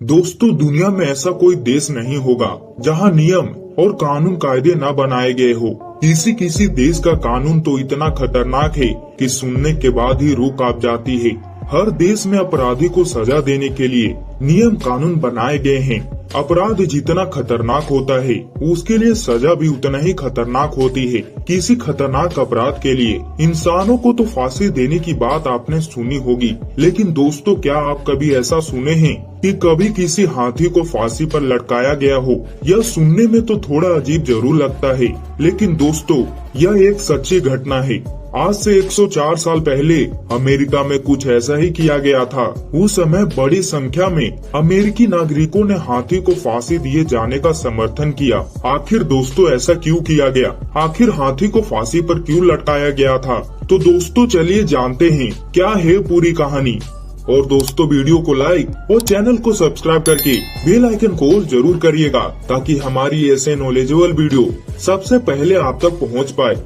दोस्तों, दुनिया में ऐसा कोई देश नहीं होगा जहां नियम और कानून कायदे न बनाए गए हो। किसी किसी देश का कानून तो इतना खतरनाक है कि सुनने के बाद ही रूह कांप जाती है। हर देश में अपराधी को सजा देने के लिए नियम कानून बनाए गए हैं। अपराध जितना खतरनाक होता है उसके लिए सजा भी उतना ही खतरनाक होती है। किसी खतरनाक अपराध के लिए इंसानों को तो फांसी देने की बात आपने सुनी होगी, लेकिन दोस्तों, क्या आप कभी ऐसा सुने हैं कि कभी किसी हाथी को फांसी पर लटकाया गया हो? यह सुनने में तो थोड़ा अजीब जरूर लगता है, लेकिन दोस्तों, यह एक सच्ची घटना है। आज से 104 साल पहले अमेरिका में कुछ ऐसा ही किया गया था। उस समय बड़ी संख्या में अमेरिकी नागरिकों ने हाथी को फांसी दिए जाने का समर्थन किया। आखिर दोस्तों, ऐसा क्यों किया गया? आखिर हाथी को फांसी पर क्यों लटकाया गया था? तो दोस्तों, चलिए जानते हैं क्या है पूरी कहानी। और दोस्तों, वीडियो को लाइक और चैनल को सब्सक्राइब करके बेल आइकन को जरूर करिएगा, ताकि हमारी ऐसे नॉलेजेबल वीडियो सबसे पहले आप तक पहुंच पाए।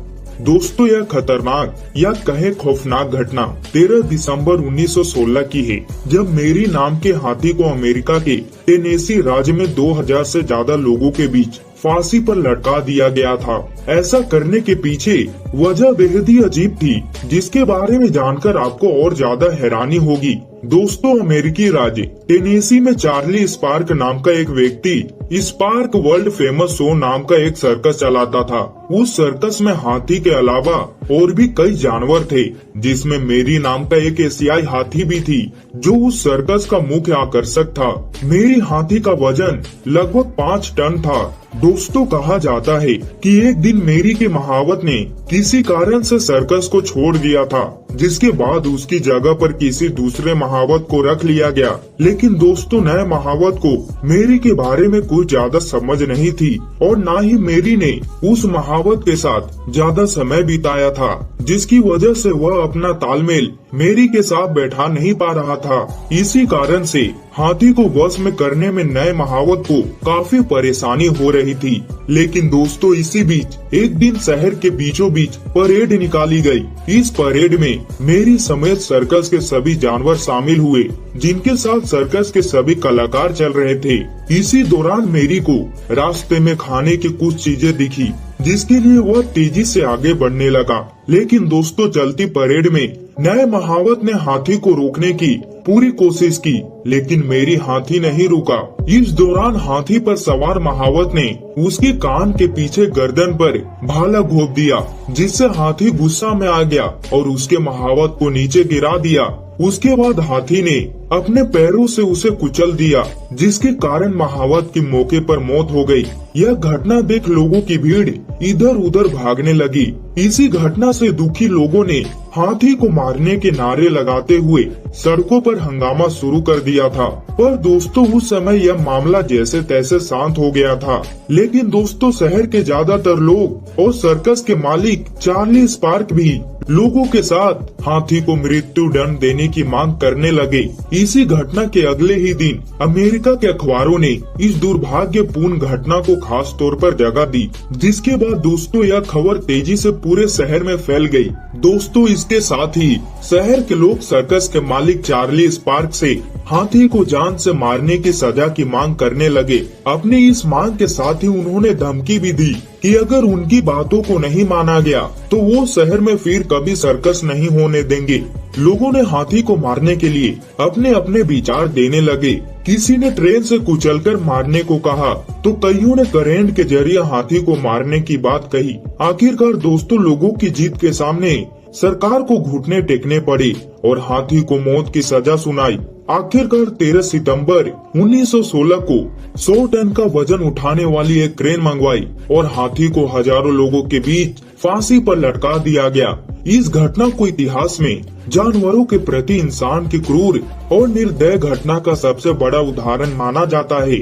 दोस्तों, यह खतरनाक या कहे खौफनाक घटना 13 दिसंबर 1916 की है, जब मेरी नाम के हाथी को अमेरिका के टेनेसी राज्य में 2000 से ज्यादा लोगों के बीच फांसी पर लटका दिया गया था। ऐसा करने के पीछे वजह बेहद ही अजीब थी, जिसके बारे में जानकर आपको और ज्यादा हैरानी होगी। दोस्तों, अमेरिकी राज्य टेनेसी में चार्ली स्पार्क नाम का एक व्यक्ति स्पार्क वर्ल्ड फेमस शो नाम का एक सर्कस चलाता था। उस सर्कस में हाथी के अलावा और भी कई जानवर थे, जिसमें मेरी नाम का एक एशियाई हाथी भी थी, जो उस सर्कस का मुख्य आकर्षक था। मेरी हाथी का वजन लगभग 5 टन था। दोस्तों, कहा जाता है कि एक दिन मेरी के महावत ने किसी कारण से सर्कस को छोड़ दिया था, जिसके बाद उसकी जगह पर किसी दूसरे महावत को रख लिया गया। लेकिन दोस्तों, नए महावत को मेरी के बारे में कुछ ज्यादा समझ नहीं थी, और न ही मेरी ने उस महावत के साथ ज्यादा समय बिताया था, जिसकी वजह से वह अपना तालमेल मेरी के साथ बैठा नहीं पा रहा था। इसी कारण से हाथी को वश में करने में नए महावत को काफी परेशानी हो रही थी। लेकिन दोस्तों, इसी बीच एक दिन शहर के बीचों बीच परेड निकाली गई। इस परेड में मेरी समेत सर्कस के सभी जानवर शामिल हुए, जिनके साथ सर्कस के सभी कलाकार चल रहे थे। इसी दौरान मेरी को रास्ते में खाने की कुछ चीजें दिखी, जिसके लिए वह तेजी से आगे बढ़ने लगा। लेकिन दोस्तों, चलती परेड में नए महावत ने हाथी को रोकने की पूरी कोशिश की, लेकिन मेरी हाथी नहीं रुका। इस दौरान हाथी पर सवार महावत ने उसके कान के पीछे गर्दन पर भाला घोंप दिया, जिससे हाथी गुस्सा में आ गया और उसके महावत को नीचे गिरा दिया। उसके बाद हाथी ने अपने पैरों से उसे कुचल दिया, जिसके कारण महावत की मौके पर मौत हो गई। यह घटना देख लोगों की भीड़ इधर उधर भागने लगी। इसी घटना से दुखी लोगों ने हाथी को मारने के नारे लगाते हुए सड़कों पर हंगामा शुरू कर दिया था। पर दोस्तों, उस समय यह मामला जैसे तैसे शांत हो गया था। लेकिन दोस्तों, शहर के ज्यादातर लोग और सर्कस के मालिक चार्ली स्पार्क भी लोगों के साथ हाथी को मृत्यु दंड देने की मांग करने लगे। इसी घटना के अगले ही दिन अमेरिका के अखबारों ने इस दुर्भाग्यपूर्ण घटना को खास तौर पर जगह दी, जिसके बाद दोस्तों, यह खबर तेजी से पूरे शहर में फैल गई। दोस्तों, इसके साथ ही शहर के लोग सर्कस के मालिक चार्ली स्पार्क से हाथी को जान से मारने की सजा की मांग करने लगे। अपनी इस मांग के साथ ही उन्होंने धमकी भी दी कि अगर उनकी बातों को नहीं माना गया तो वो शहर में फिर कभी सर्कस नहीं होने देंगे। लोगों ने हाथी को मारने के लिए अपने अपने विचार देने लगे। किसी ने ट्रेन से कुचलकर मारने को कहा, तो कईयों ने करंट के जरिए हाथी को मारने की बात कही। आखिरकार दोस्तों, लोगों की जीत के सामने सरकार को घुटने टेकने पड़े और हाथी को मौत की सजा सुनाई। आखिरकार 13 सितंबर 1916 को 100 टन का वजन उठाने वाली एक क्रेन मंगवाई और हाथी को हजारों लोगों के बीच फांसी पर लटका दिया गया। इस घटना को इतिहास में जानवरों के प्रति इंसान की क्रूर और निर्दय घटना का सबसे बड़ा उदाहरण माना जाता है।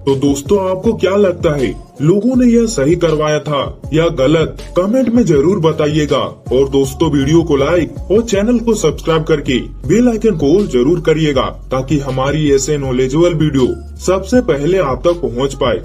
तो दोस्तों, आपको क्या लगता है, लोगों ने यह सही करवाया था या गलत? कमेंट में जरूर बताइएगा। और दोस्तों, वीडियो को लाइक और चैनल को सब्सक्राइब करके बेल आइकन को जरूर करिएगा, ताकि हमारी ऐसे नॉलेजेबल वीडियो सबसे पहले आप तक पहुंच पाए।